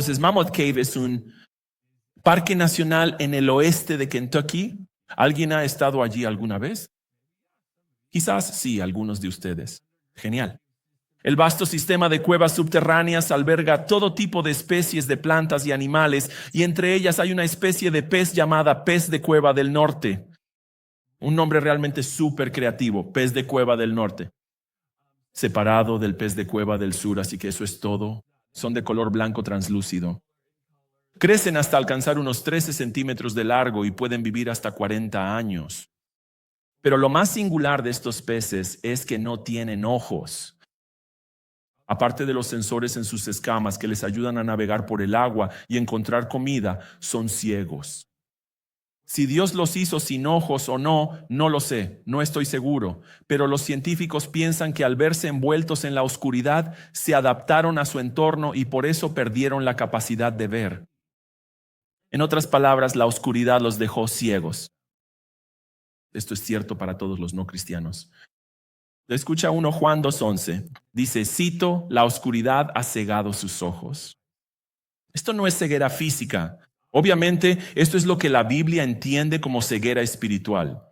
Entonces, Mammoth Cave es un parque nacional en el oeste de Kentucky. ¿Alguien ha estado allí alguna vez? Quizás sí, algunos de ustedes. Genial. El vasto sistema de cuevas subterráneas alberga todo tipo de especies de plantas y animales, y entre ellas hay una especie de pez llamada pez de cueva del norte. Un nombre realmente súper creativo, pez de cueva del norte. Separado del pez de cueva del sur, así que eso es todo. Son de color blanco translúcido. Crecen hasta alcanzar unos 13 centímetros de largo y pueden vivir hasta 40 años. Pero lo más singular de estos peces es que no tienen ojos. Aparte de los sensores en sus escamas que les ayudan a navegar por el agua y encontrar comida, son ciegos. Si Dios los hizo sin ojos o no, no lo sé, no estoy seguro, pero los científicos piensan que al verse envueltos en la oscuridad, se adaptaron a su entorno y por eso perdieron la capacidad de ver. En otras palabras, la oscuridad los dejó ciegos. Esto es cierto para todos los no cristianos. Escucha 1 Juan 2:11. Dice, cito, la oscuridad ha cegado sus ojos. Esto no es ceguera física. Obviamente, esto es lo que la Biblia entiende como ceguera espiritual.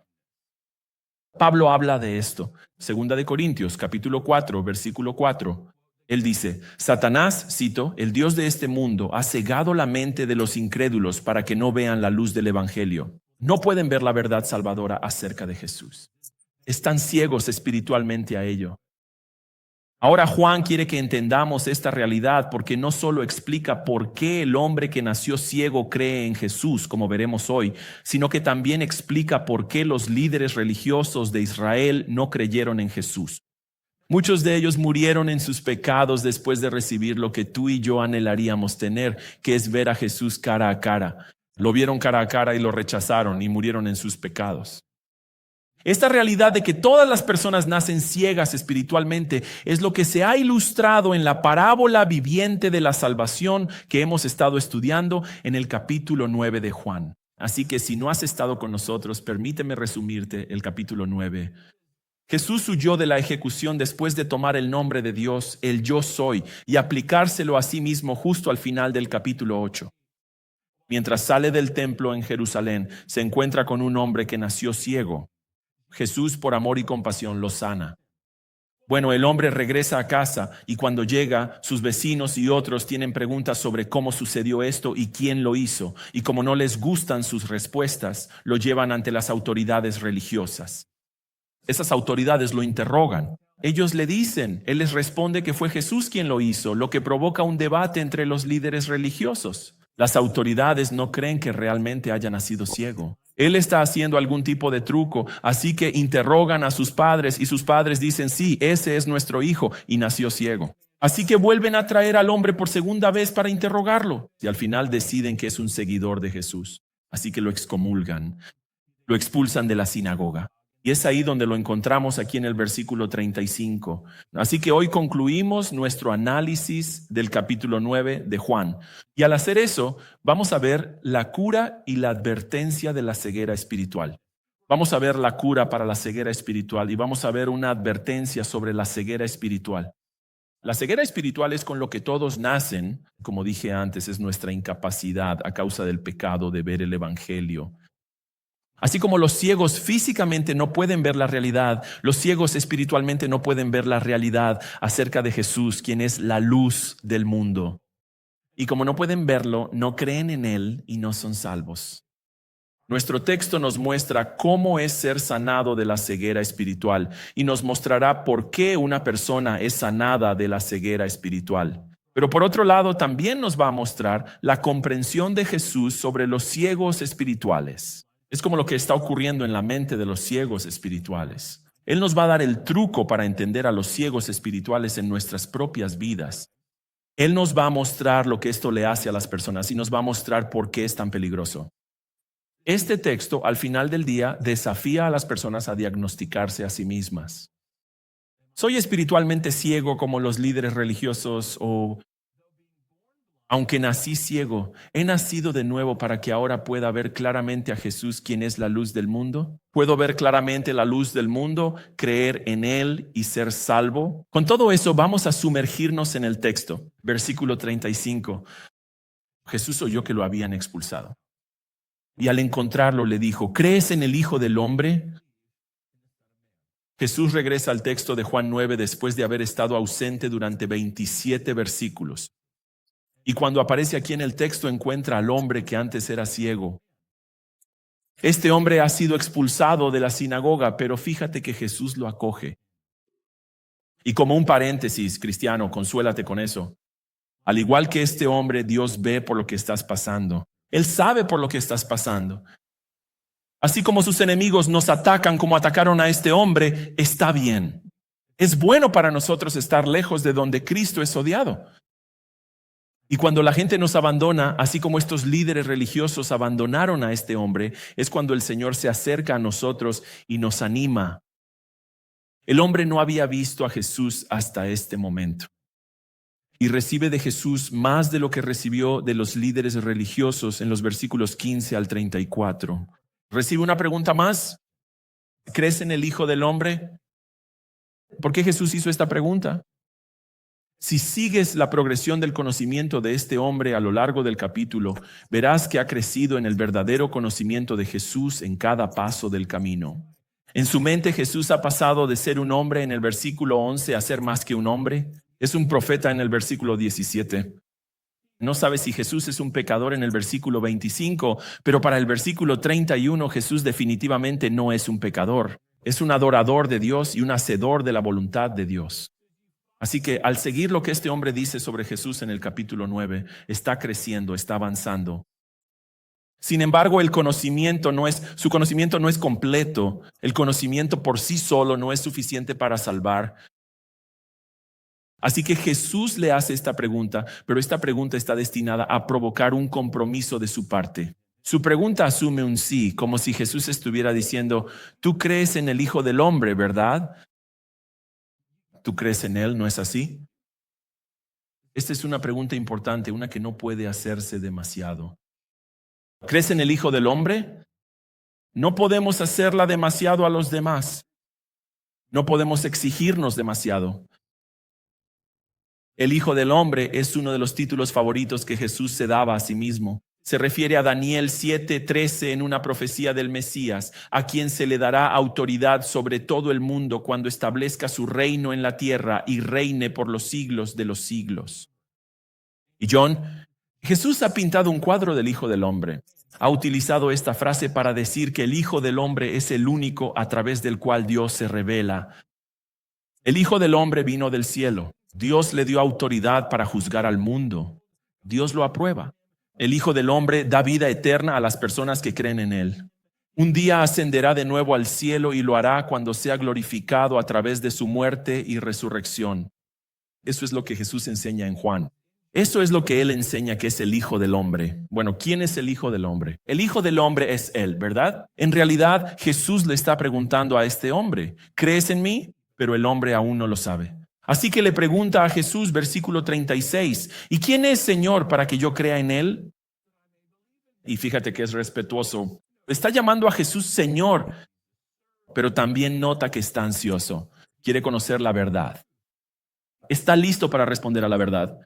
Pablo habla de esto. 2 Corintios, capítulo 4, versículo 4. Él dice, Satanás, cito, el Dios de este mundo, ha cegado la mente de los incrédulos para que no vean la luz del Evangelio. No pueden ver la verdad salvadora acerca de Jesús. Están ciegos espiritualmente a ello. Ahora Juan quiere que entendamos esta realidad porque no solo explica por qué el hombre que nació ciego cree en Jesús, como veremos hoy, sino que también explica por qué los líderes religiosos de Israel no creyeron en Jesús. Muchos de ellos murieron en sus pecados después de recibir lo que tú y yo anhelaríamos tener, que es ver a Jesús cara a cara. Lo vieron cara a cara y lo rechazaron y murieron en sus pecados. Esta realidad de que todas las personas nacen ciegas espiritualmente es lo que se ha ilustrado en la parábola viviente de la salvación que hemos estado estudiando en el capítulo 9 de Juan. Así que si no has estado con nosotros, permíteme resumirte el capítulo 9. Jesús huyó de la ejecución después de tomar el nombre de Dios, el yo soy, y aplicárselo a sí mismo justo al final del capítulo 8. Mientras sale del templo en Jerusalén, se encuentra con un hombre que nació ciego. Jesús, por amor y compasión, lo sana. Bueno, el hombre regresa a casa y cuando llega, sus vecinos y otros tienen preguntas sobre cómo sucedió esto y quién lo hizo. Y como no les gustan sus respuestas, lo llevan ante las autoridades religiosas. Esas autoridades lo interrogan. Ellos le dicen, él les responde que fue Jesús quien lo hizo, lo que provoca un debate entre los líderes religiosos. Las autoridades no creen que realmente haya nacido ciego. Él está haciendo algún tipo de truco, así que interrogan a sus padres y sus padres dicen, sí, ese es nuestro hijo y nació ciego. Así que vuelven a traer al hombre por segunda vez para interrogarlo y al final deciden que es un seguidor de Jesús. Así que lo excomulgan, lo expulsan de la sinagoga. Y es ahí donde lo encontramos aquí en el versículo 35. Así que hoy concluimos nuestro análisis del capítulo 9 de Juan. Y al hacer eso, vamos a ver la cura y la advertencia de la ceguera espiritual. Vamos a ver la cura para la ceguera espiritual y vamos a ver una advertencia sobre la ceguera espiritual. La ceguera espiritual es con lo que todos nacen, como dije antes, es nuestra incapacidad a causa del pecado de ver el Evangelio. Así como los ciegos físicamente no pueden ver la realidad, los ciegos espiritualmente no pueden ver la realidad acerca de Jesús, quien es la luz del mundo. Y como no pueden verlo, no creen en Él y no son salvos. Nuestro texto nos muestra cómo es ser sanado de la ceguera espiritual y nos mostrará por qué una persona es sanada de la ceguera espiritual. Pero por otro lado, también nos va a mostrar la comprensión de Jesús sobre los ciegos espirituales. Es como lo que está ocurriendo en la mente de los ciegos espirituales. Él nos va a dar el truco para entender a los ciegos espirituales en nuestras propias vidas. Él nos va a mostrar lo que esto le hace a las personas y nos va a mostrar por qué es tan peligroso. Este texto, al final del día, desafía a las personas a diagnosticarse a sí mismas. ¿Soy espiritualmente ciego como los líderes religiosos o... Aunque nací ciego, ¿he nacido de nuevo para que ahora pueda ver claramente a Jesús, quien es la luz del mundo? ¿Puedo ver claramente la luz del mundo, creer en Él y ser salvo? Con todo eso, vamos a sumergirnos en el texto. Versículo 35. Jesús oyó que lo habían expulsado. Y al encontrarlo le dijo, ¿crees en el Hijo del Hombre? Jesús regresa al texto de Juan 9 después de haber estado ausente durante 27 versículos. Y cuando aparece aquí en el texto encuentra al hombre que antes era ciego. Este hombre ha sido expulsado de la sinagoga, pero fíjate que Jesús lo acoge. Y como un paréntesis, cristiano, consuélate con eso. Al igual que este hombre, Dios ve por lo que estás pasando. Él sabe por lo que estás pasando. Así como sus enemigos nos atacan como atacaron a este hombre, está bien. Es bueno para nosotros estar lejos de donde Cristo es odiado. Y cuando la gente nos abandona, así como estos líderes religiosos abandonaron a este hombre, es cuando el Señor se acerca a nosotros y nos anima. El hombre no había visto a Jesús hasta este momento. Y recibe de Jesús más de lo que recibió de los líderes religiosos en los versículos 15 al 34. Recibe una pregunta más. ¿Crees en el Hijo del Hombre? ¿Por qué Jesús hizo esta pregunta? Si sigues la progresión del conocimiento de este hombre a lo largo del capítulo, verás que ha crecido en el verdadero conocimiento de Jesús en cada paso del camino. En su mente Jesús ha pasado de ser un hombre en el versículo 11 a ser más que un hombre. Es un profeta en el versículo 17. No sabe si Jesús es un pecador en el versículo 25, pero para el versículo 31 Jesús definitivamente no es un pecador. Es un adorador de Dios y un hacedor de la voluntad de Dios. Así que al seguir lo que este hombre dice sobre Jesús en el capítulo 9, está creciendo, está avanzando. Sin embargo, su conocimiento no es completo. El conocimiento por sí solo no es suficiente para salvar. Así que Jesús le hace esta pregunta, pero esta pregunta está destinada a provocar un compromiso de su parte. Su pregunta asume un sí, como si Jesús estuviera diciendo, tú crees en el Hijo del Hombre, ¿verdad? ¿Tú crees en Él? ¿No es así? Esta es una pregunta importante, una que no puede hacerse demasiado. ¿Crees en el Hijo del Hombre? No podemos hacerla demasiado a los demás. No podemos exigirnos demasiado. El Hijo del Hombre es uno de los títulos favoritos que Jesús se daba a sí mismo. Se refiere a Daniel 7:13 en una profecía del Mesías, a quien se le dará autoridad sobre todo el mundo cuando establezca su reino en la tierra y reine por los siglos de los siglos. Y Jesús ha pintado un cuadro del Hijo del Hombre. Ha utilizado esta frase para decir que el Hijo del Hombre es el único a través del cual Dios se revela. El Hijo del Hombre vino del cielo. Dios le dio autoridad para juzgar al mundo. Dios lo aprueba. El Hijo del Hombre da vida eterna a las personas que creen en Él. Un día ascenderá de nuevo al cielo y lo hará cuando sea glorificado a través de su muerte y resurrección. Eso es lo que Jesús enseña en Juan. Eso es lo que Él enseña que es el Hijo del Hombre. Bueno, ¿quién es el Hijo del Hombre? El Hijo del Hombre es Él, ¿verdad? En realidad, Jesús le está preguntando a este hombre, ¿crees en mí? Pero el hombre aún no lo sabe. Así que le pregunta a Jesús, versículo 36, ¿y quién es, Señor, para que yo crea en Él? Y fíjate que es respetuoso. Está llamando a Jesús Señor, pero también nota que está ansioso. Quiere conocer la verdad. Está listo para responder a la verdad.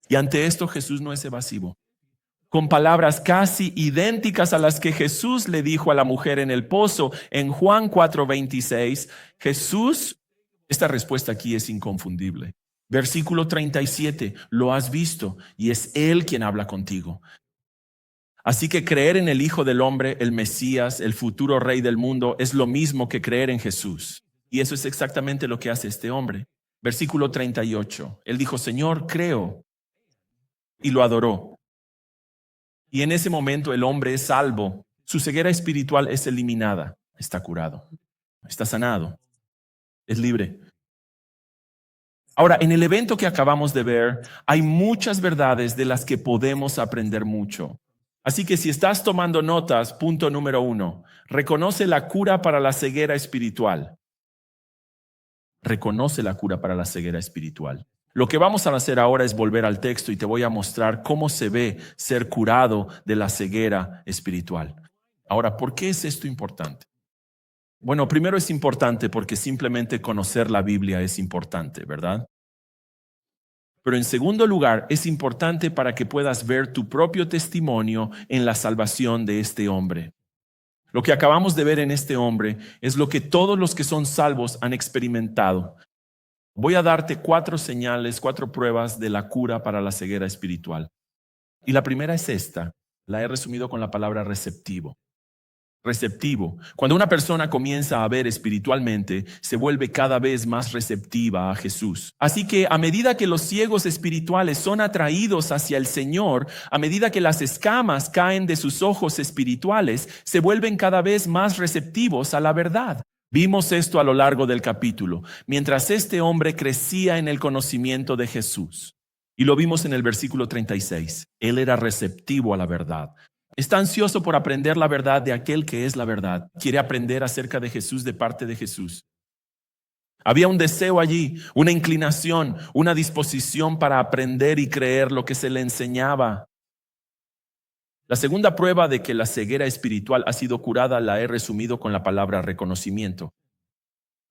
Y ante esto Jesús no es evasivo. Con palabras casi idénticas a las que Jesús le dijo a la mujer en el pozo en Juan 4:26, esta respuesta aquí es inconfundible. Versículo 37, lo has visto y es Él quien habla contigo. Así que creer en el Hijo del Hombre, el Mesías, el futuro Rey del mundo, es lo mismo que creer en Jesús. Y eso es exactamente lo que hace este hombre. Versículo 38, él dijo, Señor, creo. Y lo adoró. Y en ese momento el hombre es salvo. Su ceguera espiritual es eliminada. Está curado. Está sanado. Es libre. Ahora, en el evento que acabamos de ver, hay muchas verdades de las que podemos aprender mucho. Así que si estás tomando notas, punto número 1, reconoce la cura para la ceguera espiritual. Reconoce la cura para la ceguera espiritual. Lo que vamos a hacer ahora es volver al texto y te voy a mostrar cómo se ve ser curado de la ceguera espiritual. Ahora, ¿por qué es esto importante? Bueno, primero es importante porque simplemente conocer la Biblia es importante, ¿verdad? Pero en segundo lugar, es importante para que puedas ver tu propio testimonio en la salvación de este hombre. Lo que acabamos de ver en este hombre es lo que todos los que son salvos han experimentado. Voy a darte 4 señales, 4 pruebas de la cura para la ceguera espiritual. Y la primera es esta. La he resumido con la palabra receptivo. Receptivo. Cuando una persona comienza a ver espiritualmente, se vuelve cada vez más receptiva a Jesús. Así que a medida que los ciegos espirituales son atraídos hacia el Señor, a medida que las escamas caen de sus ojos espirituales, se vuelven cada vez más receptivos a la verdad. Vimos esto a lo largo del capítulo, mientras este hombre crecía en el conocimiento de Jesús. Y lo vimos en el versículo 36. Él era receptivo a la verdad. Está ansioso por aprender la verdad de aquel que es la verdad. Quiere aprender acerca de Jesús de parte de Jesús. Había un deseo allí, una inclinación, una disposición para aprender y creer lo que se le enseñaba. La segunda prueba de que la ceguera espiritual ha sido curada la he resumido con la palabra reconocimiento.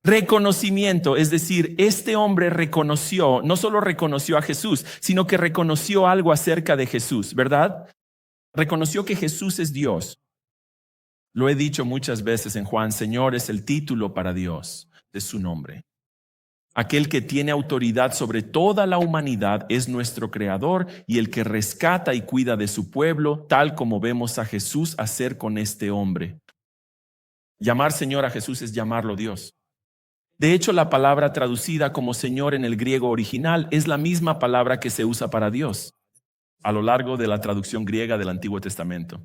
Reconocimiento, es decir, este hombre reconoció, no solo reconoció a Jesús, sino que reconoció algo acerca de Jesús, ¿verdad? Reconoció que Jesús es Dios. Lo he dicho muchas veces en Juan, Señor es el título para Dios de su nombre. Aquel que tiene autoridad sobre toda la humanidad es nuestro Creador y el que rescata y cuida de su pueblo, tal como vemos a Jesús hacer con este hombre. Llamar Señor a Jesús es llamarlo Dios. De hecho, la palabra traducida como Señor en el griego original es la misma palabra que se usa para Dios a lo largo de la traducción griega del Antiguo Testamento.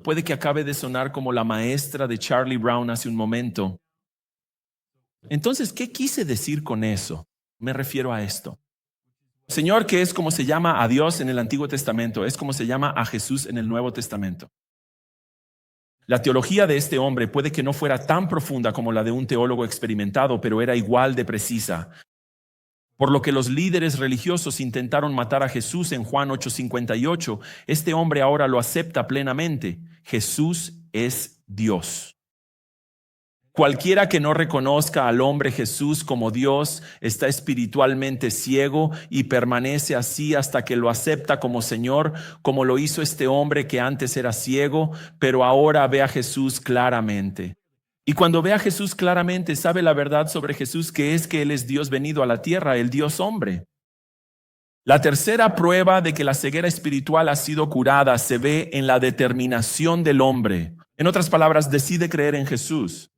Puede que acabe de sonar como la maestra de Charlie Brown hace un momento. Entonces, ¿qué quise decir con eso? Me refiero a esto. Señor, que es como se llama a Dios en el Antiguo Testamento, es como se llama a Jesús en el Nuevo Testamento. La teología de este hombre puede que no fuera tan profunda como la de un teólogo experimentado, pero era igual de precisa. Por lo que los líderes religiosos intentaron matar a Jesús en Juan 8:58, este hombre ahora lo acepta plenamente. Jesús es Dios. Cualquiera que no reconozca al hombre Jesús como Dios está espiritualmente ciego y permanece así hasta que lo acepta como Señor, como lo hizo este hombre que antes era ciego, pero ahora ve a Jesús claramente. Y cuando ve a Jesús claramente, sabe la verdad sobre Jesús, que es que Él es Dios venido a la tierra, el Dios hombre. La tercera prueba de que la ceguera espiritual ha sido curada se ve en la determinación del hombre. En otras palabras, decide creer en Jesús.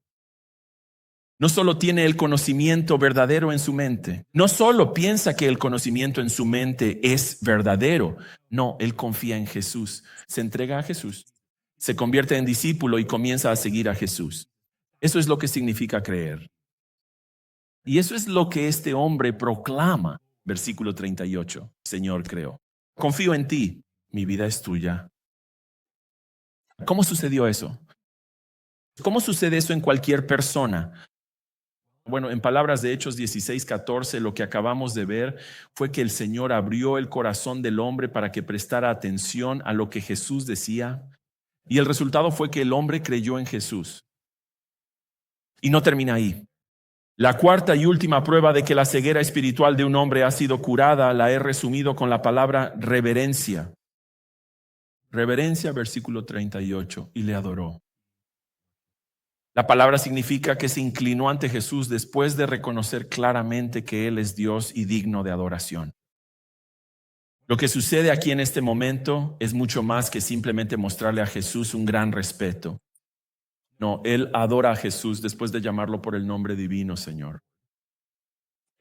No solo tiene el conocimiento verdadero en su mente, no solo piensa que el conocimiento en su mente es verdadero, no, él confía en Jesús, se entrega a Jesús, se convierte en discípulo y comienza a seguir a Jesús. Eso es lo que significa creer. Y eso es lo que este hombre proclama, versículo 38. Señor, creo. Confío en ti, mi vida es tuya. ¿Cómo sucedió eso? ¿Cómo sucede eso en cualquier persona? Bueno, en palabras de Hechos 16:14, lo que acabamos de ver fue que el Señor abrió el corazón del hombre para que prestara atención a lo que Jesús decía. Y el resultado fue que el hombre creyó en Jesús. Y no termina ahí. La cuarta y última prueba de que la ceguera espiritual de un hombre ha sido curada la he resumido con la palabra reverencia. Reverencia, versículo 38, y le adoró. La palabra significa que se inclinó ante Jesús después de reconocer claramente que Él es Dios y digno de adoración. Lo que sucede aquí en este momento es mucho más que simplemente mostrarle a Jesús un gran respeto. No, él adora a Jesús después de llamarlo por el nombre divino, Señor.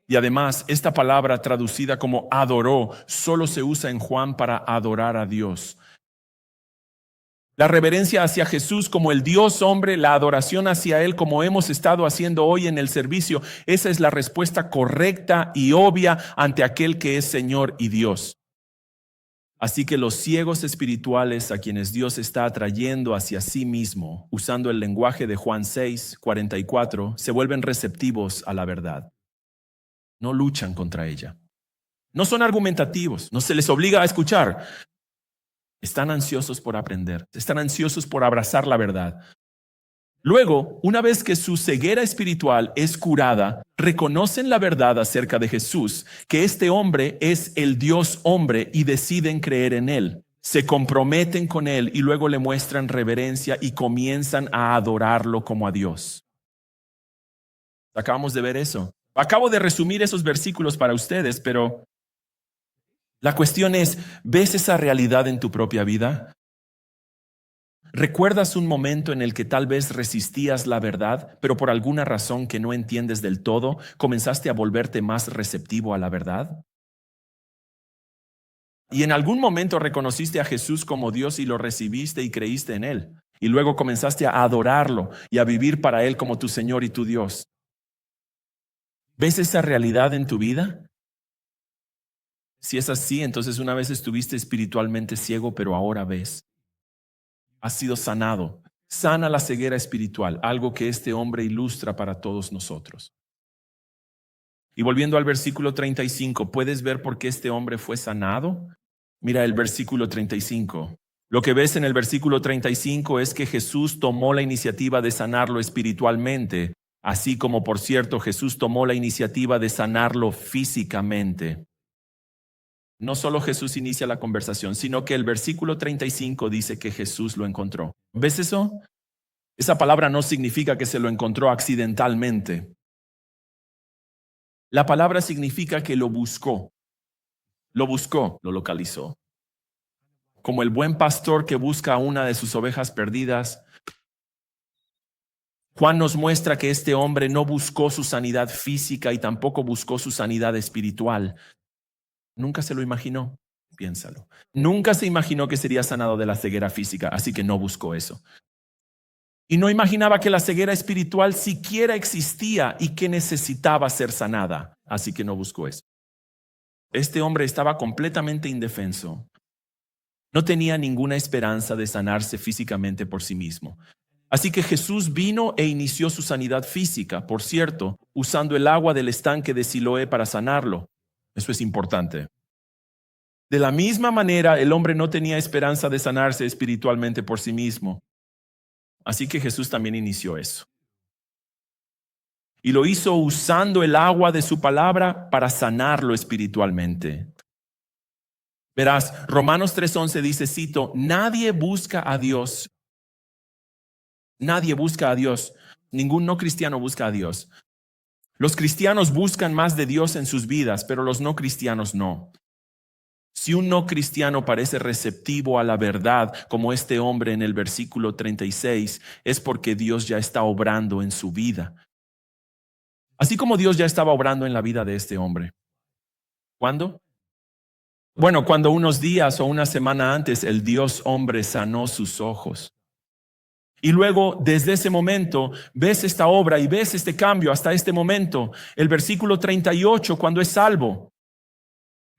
Y además, esta palabra traducida como adoró solo se usa en Juan para adorar a Dios. La reverencia hacia Jesús como el Dios hombre, la adoración hacia Él como hemos estado haciendo hoy en el servicio, esa es la respuesta correcta y obvia ante aquel que es Señor y Dios. Así que los ciegos espirituales a quienes Dios está atrayendo hacia sí mismo, usando el lenguaje de Juan 6:44, se vuelven receptivos a la verdad. No luchan contra ella. No son argumentativos, no se les obliga a escuchar. Están ansiosos por aprender, están ansiosos por abrazar la verdad. Luego, una vez que su ceguera espiritual es curada, reconocen la verdad acerca de Jesús, que este hombre es el Dios hombre y deciden creer en él. Se comprometen con él y luego le muestran reverencia y comienzan a adorarlo como a Dios. Acabamos de ver eso. Acabo de resumir esos versículos para ustedes, pero la cuestión es, ¿ves esa realidad en tu propia vida? ¿Recuerdas un momento en el que tal vez resistías la verdad, pero por alguna razón que no entiendes del todo, comenzaste a volverte más receptivo a la verdad? Y en algún momento reconociste a Jesús como Dios y lo recibiste y creíste en Él. Y luego comenzaste a adorarlo y a vivir para Él como tu Señor y tu Dios. ¿Ves esa realidad en tu vida? Si es así, entonces una vez estuviste espiritualmente ciego, pero ahora ves. Has sido sanado. Sana la ceguera espiritual, algo que este hombre ilustra para todos nosotros. Y volviendo al versículo 35, ¿puedes ver por qué este hombre fue sanado? Mira el versículo 35. Lo que ves en el versículo 35 es que Jesús tomó la iniciativa de sanarlo espiritualmente, así como, por cierto, Jesús tomó la iniciativa de sanarlo físicamente. No solo Jesús inicia la conversación, sino que el versículo 35 dice que Jesús lo encontró. ¿Ves eso? Esa palabra no significa que se lo encontró accidentalmente. La palabra significa que lo buscó, lo localizó. Como el buen pastor que busca a una de sus ovejas perdidas, Juan nos muestra que este hombre no buscó su sanidad física y tampoco buscó su sanidad espiritual. Nunca se lo imaginó, piénsalo. Nunca se imaginó que sería sanado de la ceguera física, así que no buscó eso. Y no imaginaba que la ceguera espiritual siquiera existía y que necesitaba ser sanada, así que no buscó eso. Este hombre estaba completamente indefenso. No tenía ninguna esperanza de sanarse físicamente por sí mismo. Así que Jesús vino e inició su sanidad física, por cierto, usando el agua del estanque de Siloé para sanarlo. Eso es importante. De la misma manera, el hombre no tenía esperanza de sanarse espiritualmente por sí mismo. Así que Jesús también inició eso. Y lo hizo usando el agua de su palabra para sanarlo espiritualmente. Verás, Romanos 3:11 dice, cito, nadie busca a Dios. Nadie busca a Dios. Ningún no cristiano busca a Dios. Los cristianos buscan más de Dios en sus vidas, pero los no cristianos no. Si un no cristiano parece receptivo a la verdad, como este hombre en el versículo 36, es porque Dios ya está obrando en su vida. Así como Dios ya estaba obrando en la vida de este hombre. ¿Cuándo? Bueno, cuando unos días o una semana antes el Dios hombre sanó sus ojos. Y luego, desde ese momento, ves esta obra y ves este cambio hasta este momento. El versículo 38, cuando es salvo.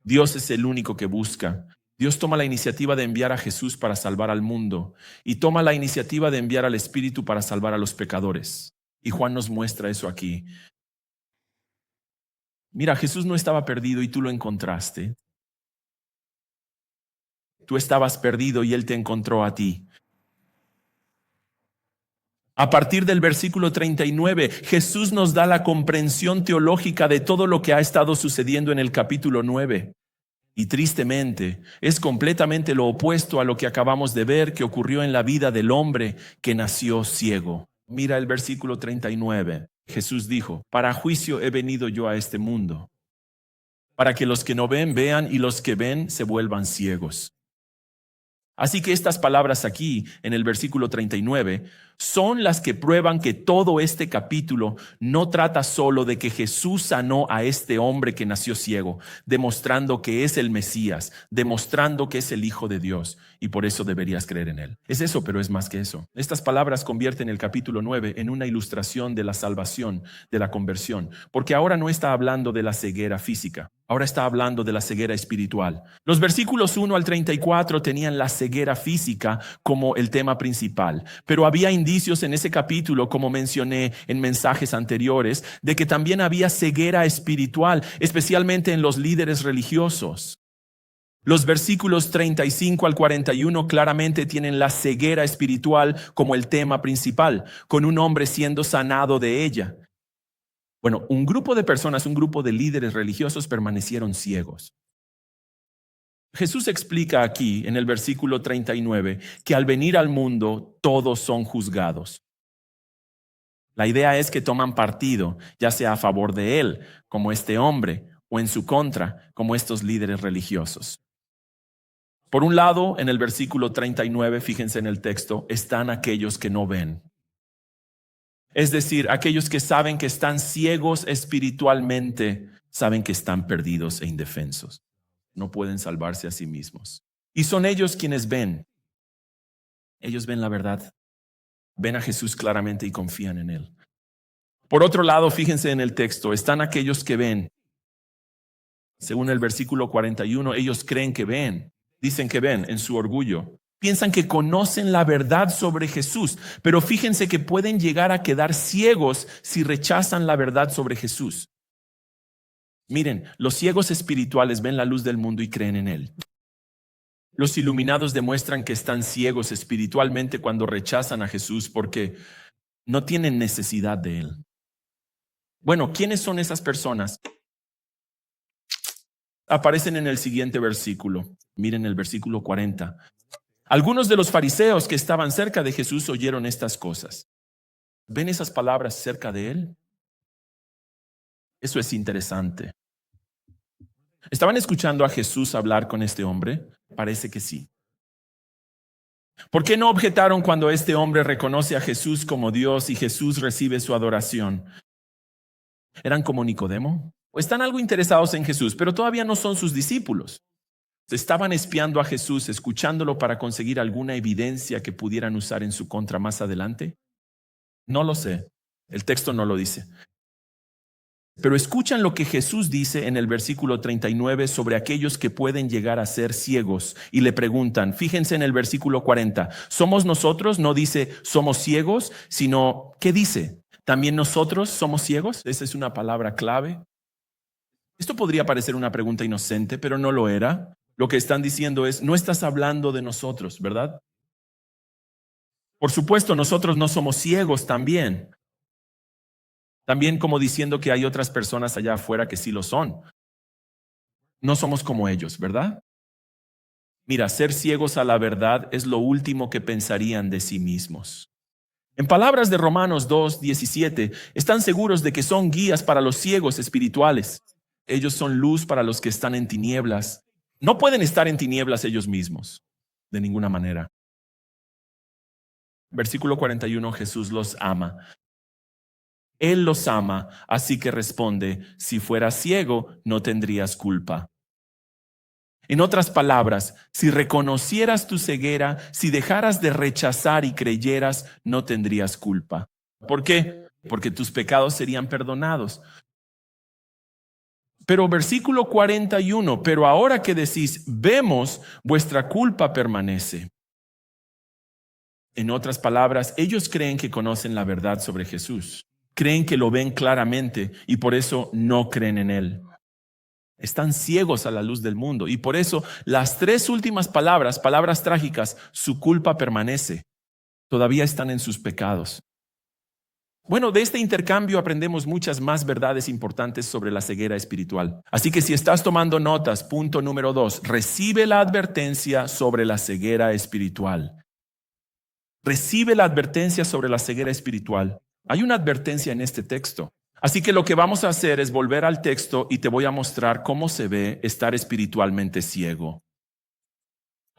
Dios es el único que busca. Dios toma la iniciativa de enviar a Jesús para salvar al mundo y toma la iniciativa de enviar al Espíritu para salvar a los pecadores. Y Juan nos muestra eso aquí. Mira, Jesús no estaba perdido y tú lo encontraste. Tú estabas perdido y Él te encontró a ti. A partir del versículo 39, Jesús nos da la comprensión teológica de todo lo que ha estado sucediendo en el capítulo 9. Y tristemente, es completamente lo opuesto a lo que acabamos de ver que ocurrió en la vida del hombre que nació ciego. Mira el versículo 39. Jesús dijo, para juicio he venido yo a este mundo, para que los que no ven vean y los que ven se vuelvan ciegos. Así que estas palabras aquí, en el versículo 39, son las que prueban que todo este capítulo no trata solo de que Jesús sanó a este hombre que nació ciego, demostrando que es el Mesías, demostrando que es el Hijo de Dios, y por eso deberías creer en Él. Es eso, pero es más que eso. Estas palabras convierten el capítulo 9 en una ilustración de la salvación, de la conversión, porque ahora no está hablando de la ceguera física. Ahora está hablando de la ceguera espiritual. Los versículos 1 al 34 tenían la ceguera física como el tema principal, pero había indicios en ese capítulo, como mencioné en mensajes anteriores, de que también había ceguera espiritual, especialmente en los líderes religiosos. Los versículos 35 al 41 claramente tienen la ceguera espiritual como el tema principal, con un hombre siendo sanado de ella. Bueno, un grupo de personas, un grupo de líderes religiosos permanecieron ciegos. Jesús explica aquí en el versículo 39 que al venir al mundo todos son juzgados. La idea es que toman partido, ya sea a favor de él, como este hombre, o en su contra, como estos líderes religiosos. Por un lado, en el versículo 39, fíjense en el texto, están aquellos que no ven. Es decir, aquellos que saben que están ciegos espiritualmente, saben que están perdidos e indefensos. No pueden salvarse a sí mismos. Y son ellos quienes ven. Ellos ven la verdad. Ven a Jesús claramente y confían en él. Por otro lado, fíjense en el texto, están aquellos que ven. Según el versículo 41, ellos creen que ven. Dicen que ven en su orgullo. Piensan que conocen la verdad sobre Jesús, pero fíjense que pueden llegar a quedar ciegos si rechazan la verdad sobre Jesús. Miren, los ciegos espirituales ven la luz del mundo y creen en él. Los iluminados demuestran que están ciegos espiritualmente cuando rechazan a Jesús porque no tienen necesidad de él. Bueno, ¿quiénes son esas personas? Aparecen en el siguiente versículo. Miren el versículo 40. Algunos de los fariseos que estaban cerca de Jesús oyeron estas cosas. ¿Ven esas palabras cerca de él? Eso es interesante. ¿Estaban escuchando a Jesús hablar con este hombre? Parece que sí. ¿Por qué no objetaron cuando este hombre reconoce a Jesús como Dios y Jesús recibe su adoración? ¿Eran como Nicodemo? ¿O están algo interesados en Jesús, pero todavía no son sus discípulos? ¿Estaban espiando a Jesús, escuchándolo para conseguir alguna evidencia que pudieran usar en su contra más adelante? No lo sé. El texto no lo dice. Pero escuchan lo que Jesús dice en el versículo 39 sobre aquellos que pueden llegar a ser ciegos y le preguntan, fíjense en el versículo 40, ¿somos nosotros? No dice somos ciegos, sino ¿qué dice? ¿También nosotros somos ciegos? Esa es una palabra clave. Esto podría parecer una pregunta inocente, pero no lo era. Lo que están diciendo es, no estás hablando de nosotros, ¿verdad? Por supuesto, nosotros no somos ciegos también. También como diciendo que hay otras personas allá afuera que sí lo son. No somos como ellos, ¿verdad? Mira, ser ciegos a la verdad es lo último que pensarían de sí mismos. En palabras de Romanos 2:17, están seguros de que son guías para los ciegos espirituales. Ellos son luz para los que están en tinieblas. No pueden estar en tinieblas ellos mismos, de ninguna manera. Versículo 41, Jesús los ama. Él los ama, así que responde, si fueras ciego, no tendrías culpa. En otras palabras, si reconocieras tu ceguera, si dejaras de rechazar y creyeras, no tendrías culpa. ¿Por qué? Porque tus pecados serían perdonados. Pero versículo 41, pero ahora que decís, vemos, vuestra culpa permanece. En otras palabras, ellos creen que conocen la verdad sobre Jesús. Creen que lo ven claramente y por eso no creen en él. Están ciegos a la luz del mundo y por eso las tres últimas palabras, palabras trágicas, su culpa permanece. Todavía están en sus pecados. Bueno, de este intercambio aprendemos muchas más verdades importantes sobre la ceguera espiritual. Así que si estás tomando notas, punto número 2, recibe la advertencia sobre la ceguera espiritual. Recibe la advertencia sobre la ceguera espiritual. Hay una advertencia en este texto. Así que lo que vamos a hacer es volver al texto y te voy a mostrar cómo se ve estar espiritualmente ciego.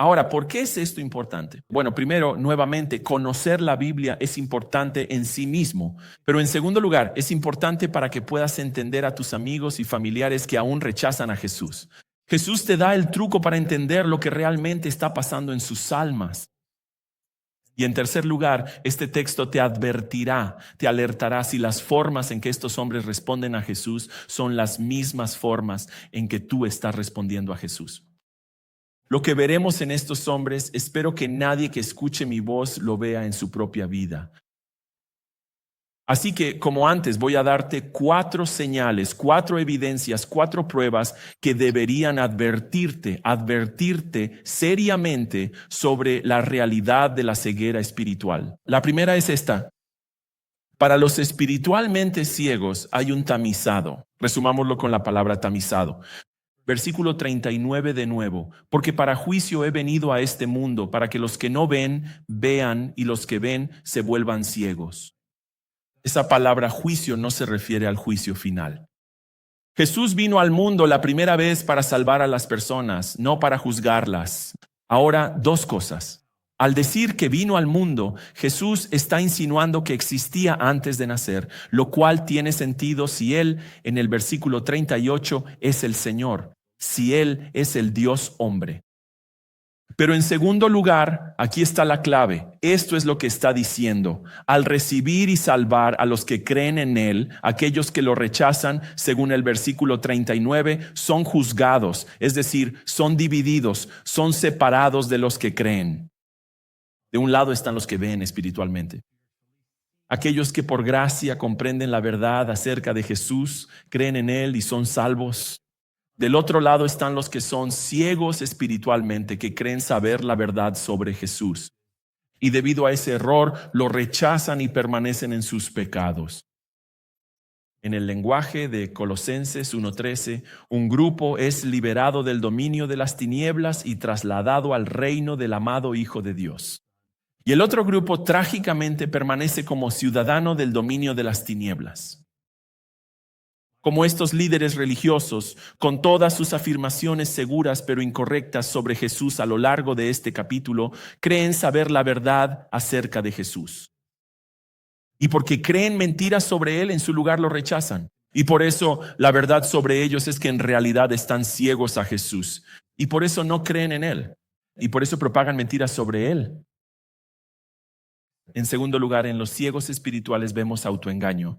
Ahora, ¿por qué es esto importante? Bueno, primero, nuevamente, conocer la Biblia es importante en sí mismo, pero en segundo lugar, es importante para que puedas entender a tus amigos y familiares que aún rechazan a Jesús. Jesús te da el truco para entender lo que realmente está pasando en sus almas. Y en tercer lugar, este texto te advertirá, te alertará si las formas en que estos hombres responden a Jesús son las mismas formas en que tú estás respondiendo a Jesús. Lo que veremos en estos hombres, espero que nadie que escuche mi voz lo vea en su propia vida. Así que, como antes, voy a darte 4 señales, 4 evidencias, 4 pruebas que deberían advertirte seriamente sobre la realidad de la ceguera espiritual. La primera es esta. Para los espiritualmente ciegos hay un tamizado. Resumámoslo con la palabra tamizado. Versículo 39 de nuevo, porque para juicio he venido a este mundo, para que los que no ven, vean, y los que ven se vuelvan ciegos. Esa palabra juicio no se refiere al juicio final. Jesús vino al mundo la primera vez para salvar a las personas, no para juzgarlas. Ahora, 2 cosas. Al decir que vino al mundo, Jesús está insinuando que existía antes de nacer, lo cual tiene sentido si Él, en el versículo 38, es el Señor, si Él es el Dios hombre. Pero en segundo lugar, aquí está la clave. Esto es lo que está diciendo. Al recibir y salvar a los que creen en Él, aquellos que lo rechazan, según el versículo 39, son juzgados, es decir, son divididos, son separados de los que creen. De un lado están los que ven espiritualmente. Aquellos que por gracia comprenden la verdad acerca de Jesús, creen en Él y son salvos. Del otro lado están los que son ciegos espiritualmente, que creen saber la verdad sobre Jesús. Y debido a ese error, lo rechazan y permanecen en sus pecados. En el lenguaje de Colosenses 1:13, un grupo es liberado del dominio de las tinieblas y trasladado al reino del amado Hijo de Dios. Y el otro grupo trágicamente permanece como ciudadano del dominio de las tinieblas. Como estos líderes religiosos, con todas sus afirmaciones seguras pero incorrectas sobre Jesús a lo largo de este capítulo, creen saber la verdad acerca de Jesús. Y porque creen mentiras sobre Él, en su lugar lo rechazan. Y por eso la verdad sobre ellos es que en realidad están ciegos a Jesús. Y por eso no creen en Él. Y por eso propagan mentiras sobre Él. En segundo lugar, en los ciegos espirituales vemos autoengaño.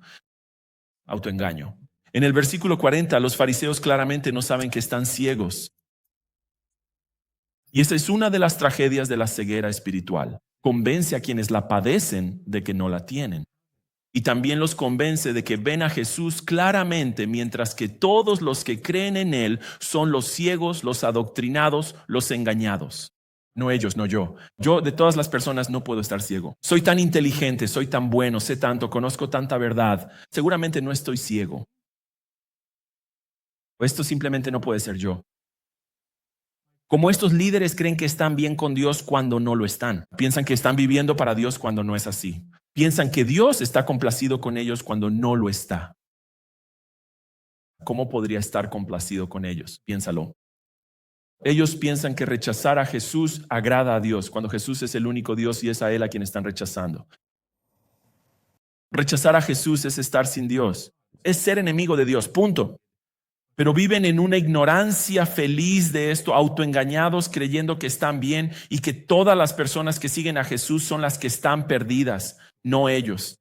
Autoengaño. En el versículo 40, los fariseos claramente no saben que están ciegos. Y esa es una de las tragedias de la ceguera espiritual. Convence a quienes la padecen de que no la tienen. Y también los convence de que ven a Jesús claramente, mientras que todos los que creen en Él son los ciegos, los adoctrinados, los engañados. No ellos, no yo. Yo de todas las personas no puedo estar ciego. Soy tan inteligente, soy tan bueno, sé tanto, conozco tanta verdad. Seguramente no estoy ciego. Esto simplemente no puede ser yo. Como estos líderes creen que están bien con Dios cuando no lo están. Piensan que están viviendo para Dios cuando no es así. Piensan que Dios está complacido con ellos cuando no lo está. ¿Cómo podría estar complacido con ellos? Piénsalo. Ellos piensan que rechazar a Jesús agrada a Dios, cuando Jesús es el único Dios y es a Él a quien están rechazando. Rechazar a Jesús es estar sin Dios. Es ser enemigo de Dios, punto. Pero viven en una ignorancia feliz de esto, autoengañados, creyendo que están bien y que todas las personas que siguen a Jesús son las que están perdidas, no ellos.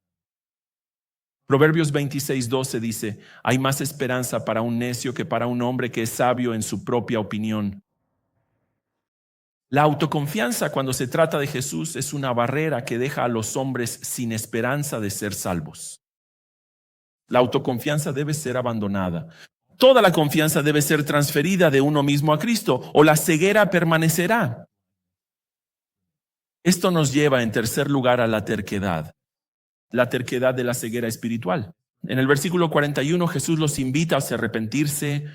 Proverbios 26:12 dice, hay más esperanza para un necio que para un hombre que es sabio en su propia opinión. La autoconfianza cuando se trata de Jesús es una barrera que deja a los hombres sin esperanza de ser salvos. La autoconfianza debe ser abandonada. Toda la confianza debe ser transferida de uno mismo a Cristo o la ceguera permanecerá. Esto nos lleva en tercer lugar a la terquedad de la ceguera espiritual. En el versículo 41 Jesús los invita a arrepentirse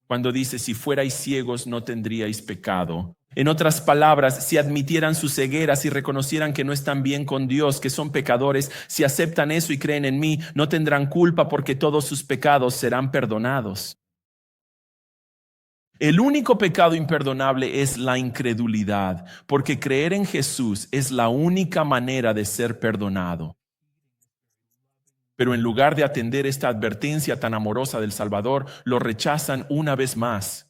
cuando dice, si fuerais ciegos no tendríais pecado. En otras palabras, si admitieran su ceguera, si reconocieran que no están bien con Dios, que son pecadores, si aceptan eso y creen en mí, no tendrán culpa porque todos sus pecados serán perdonados. El único pecado imperdonable es la incredulidad, porque creer en Jesús es la única manera de ser perdonado. Pero en lugar de atender esta advertencia tan amorosa del Salvador, lo rechazan una vez más.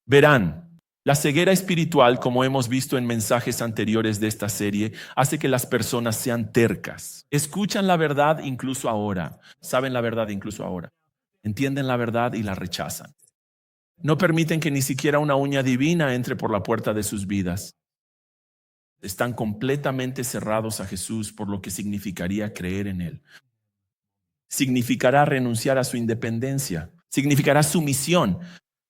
Verán, la ceguera espiritual, como hemos visto en mensajes anteriores de esta serie, hace que las personas sean tercas. Escuchan la verdad incluso ahora, saben la verdad incluso ahora, entienden la verdad y la rechazan. No permiten que ni siquiera una uña divina entre por la puerta de sus vidas. Están completamente cerrados a Jesús por lo que significaría creer en Él. Significará renunciar a su independencia. Significará sumisión,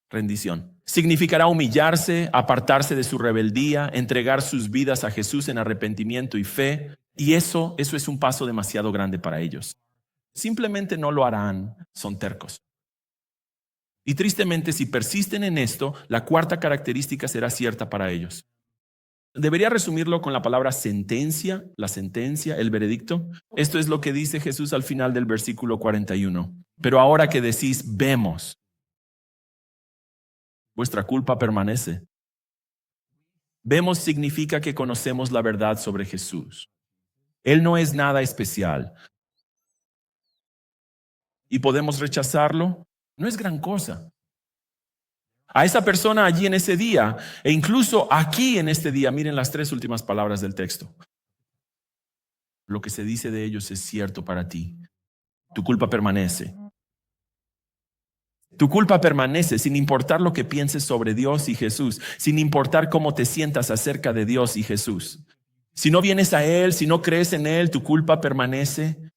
rendición. Significará humillarse, apartarse de su rebeldía, entregar sus vidas a Jesús en arrepentimiento y fe. Y eso es un paso demasiado grande para ellos. Simplemente no lo harán, son tercos. Y tristemente, si persisten en esto, la cuarta característica será cierta para ellos. Debería resumirlo con la palabra sentencia, la sentencia, el veredicto. Esto es lo que dice Jesús al final del versículo 41. Pero ahora que decís, vemos, vuestra culpa permanece. Vemos significa que conocemos la verdad sobre Jesús. Él no es nada especial. ¿Y podemos rechazarlo? No es gran cosa. A esa persona allí en ese día, e incluso aquí en este día, miren las 3 últimas palabras del texto. Lo que se dice de ellos es cierto para ti. Tu culpa permanece. Tu culpa permanece sin importar lo que pienses sobre Dios y Jesús, sin importar cómo te sientas acerca de Dios y Jesús. Si no vienes a Él, si no crees en Él, tu culpa permanece.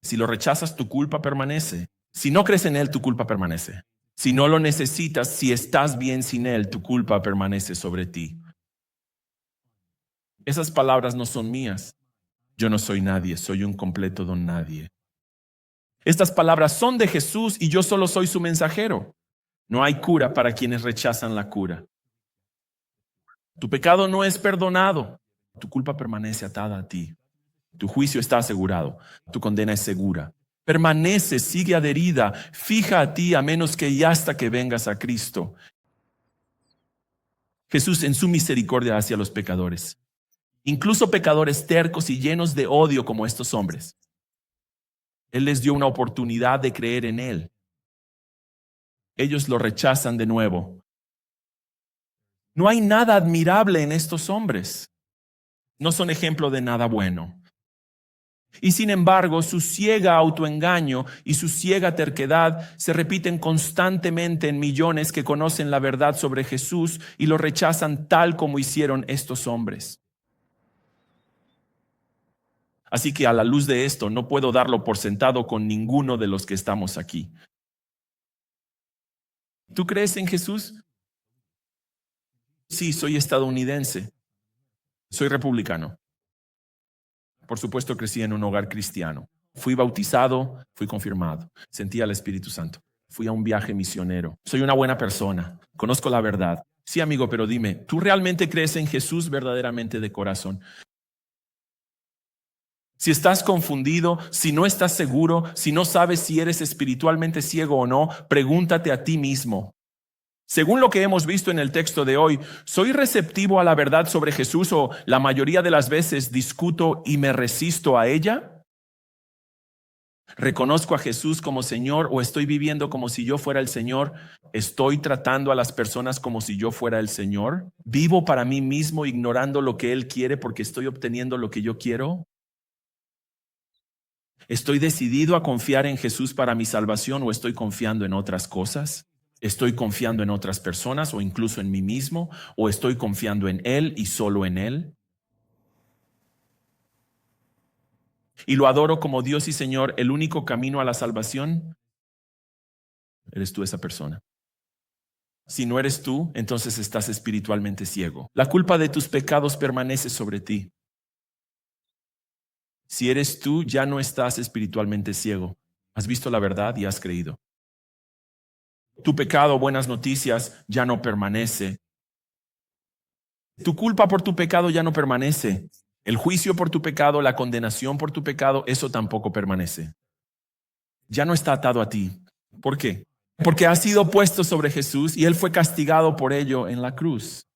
Si lo rechazas, tu culpa permanece. Si no crees en Él, tu culpa permanece. Si no lo necesitas, si estás bien sin Él, tu culpa permanece sobre ti. Esas palabras no son mías. Yo no soy nadie, soy un completo don nadie. Estas palabras son de Jesús y yo solo soy su mensajero. No hay cura para quienes rechazan la cura. Tu pecado no es perdonado. Tu culpa permanece atada a ti. Tu juicio está asegurado. Tu condena es segura. Permanece, sigue adherida, fija a ti a menos que ya hasta que vengas a Cristo. Jesús en su misericordia hacia los pecadores, incluso pecadores tercos y llenos de odio como estos hombres. Él les dio una oportunidad de creer en Él. Ellos lo rechazan de nuevo. No hay nada admirable en estos hombres. No son ejemplo de nada bueno. Y sin embargo, su ciega autoengaño y su ciega terquedad se repiten constantemente en millones que conocen la verdad sobre Jesús y lo rechazan tal como hicieron estos hombres. Así que a la luz de esto, no puedo darlo por sentado con ninguno de los que estamos aquí. ¿Tú crees en Jesús? Sí, soy estadounidense. Soy republicano. Por supuesto, crecí en un hogar cristiano. Fui bautizado, fui confirmado. Sentí al Espíritu Santo. Fui a un viaje misionero. Soy una buena persona. Conozco la verdad. Sí, amigo, pero dime, ¿tú realmente crees en Jesús verdaderamente de corazón? Si estás confundido, si no estás seguro, si no sabes si eres espiritualmente ciego o no, pregúntate a ti mismo. Según lo que hemos visto en el texto de hoy, ¿soy receptivo a la verdad sobre Jesús o la mayoría de las veces discuto y me resisto a ella? ¿Reconozco a Jesús como Señor o estoy viviendo como si yo fuera el Señor? ¿Estoy tratando a las personas como si yo fuera el Señor? ¿Vivo para mí mismo ignorando lo que Él quiere porque estoy obteniendo lo que yo quiero? ¿Estoy decidido a confiar en Jesús para mi salvación o estoy confiando en otras cosas? ¿Estoy confiando en otras personas o incluso en mí mismo? ¿O estoy confiando en Él y solo en Él? ¿Y lo adoro como Dios y Señor, el único camino a la salvación? ¿Eres tú esa persona? Si no eres tú, entonces estás espiritualmente ciego. La culpa de tus pecados permanece sobre ti. Si eres tú, ya no estás espiritualmente ciego. Has visto la verdad y has creído. Tu pecado, buenas noticias, ya no permanece. Tu culpa por tu pecado ya no permanece. El juicio por tu pecado, la condenación por tu pecado, eso tampoco permanece. Ya no está atado a ti. ¿Por qué? Porque ha sido puesto sobre Jesús y Él fue castigado por ello en la cruz.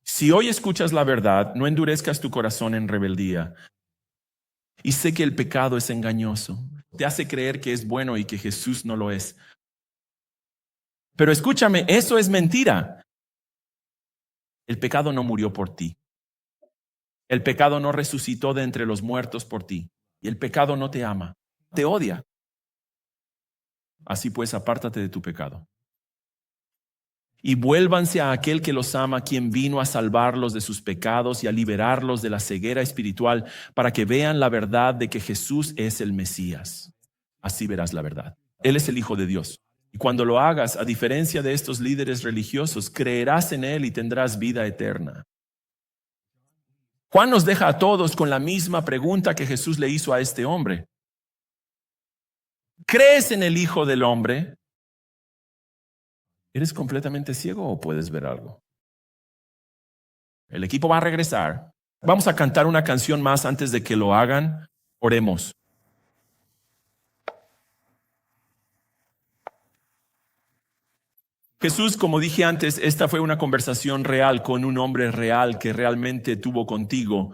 Si hoy escuchas la verdad, no endurezcas tu corazón en rebeldía. Y sé que el pecado es engañoso. Te hace creer que es bueno y que Jesús no lo es. Pero escúchame, eso es mentira. El pecado no murió por ti. El pecado no resucitó de entre los muertos por ti. Y el pecado no te ama, te odia. Así pues, apártate de tu pecado. y vuélvanse a aquel que los ama, quien vino a salvarlos de sus pecados y a liberarlos de la ceguera espiritual, para que vean la verdad de que Jesús es el Mesías. Así verás la verdad. Él es el Hijo de Dios. Y cuando lo hagas, a diferencia de estos líderes religiosos, creerás en Él y tendrás vida eterna. Juan nos deja a todos con la misma pregunta que Jesús le hizo a este hombre. ¿Crees en el Hijo del Hombre? ¿Eres completamente ciego o puedes ver algo? El equipo va a regresar. Vamos a cantar una canción más antes de que lo hagan. Oremos. Jesús, como dije antes, esta fue una conversación real con un hombre real que realmente tuvo contigo.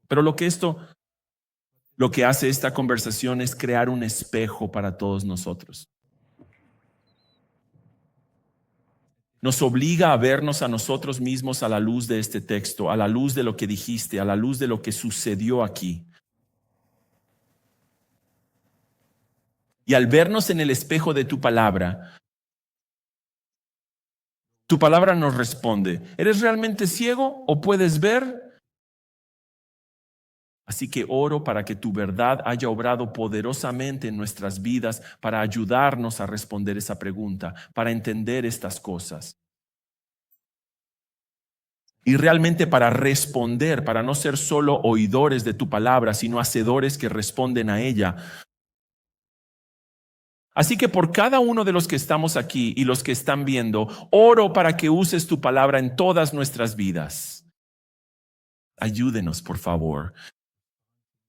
Pero lo que hace esta conversación es crear un espejo para todos nosotros. Nos obliga a vernos a nosotros mismos a la luz de este texto, a la luz de lo que dijiste, a la luz de lo que sucedió aquí. Y al vernos en el espejo de tu palabra nos responde, ¿eres realmente ciego o puedes ver? Así que oro para que tu verdad haya obrado poderosamente en nuestras vidas para ayudarnos a responder esa pregunta, para entender estas cosas. Y realmente para responder, para no ser solo oidores de tu palabra, sino hacedores que responden a ella. Así que por cada uno de los que estamos aquí y los que están viendo, oro para que uses tu palabra en todas nuestras vidas. Ayúdenos, por favor,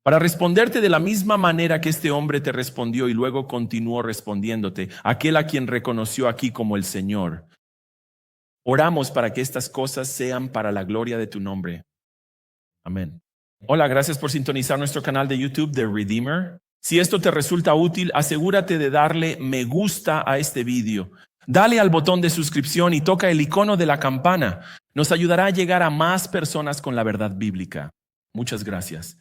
para responderte de la misma manera que este hombre te respondió y luego continuó respondiéndote, aquel a quien reconoció aquí como el Señor. Oramos para que estas cosas sean para la gloria de tu nombre. Amén. Hola, gracias por sintonizar nuestro canal de YouTube The Redeemer. Si esto te resulta útil, asegúrate de darle me gusta a este video. Dale al botón de suscripción y toca el icono de la campana. Nos ayudará a llegar a más personas con la verdad bíblica. Muchas gracias.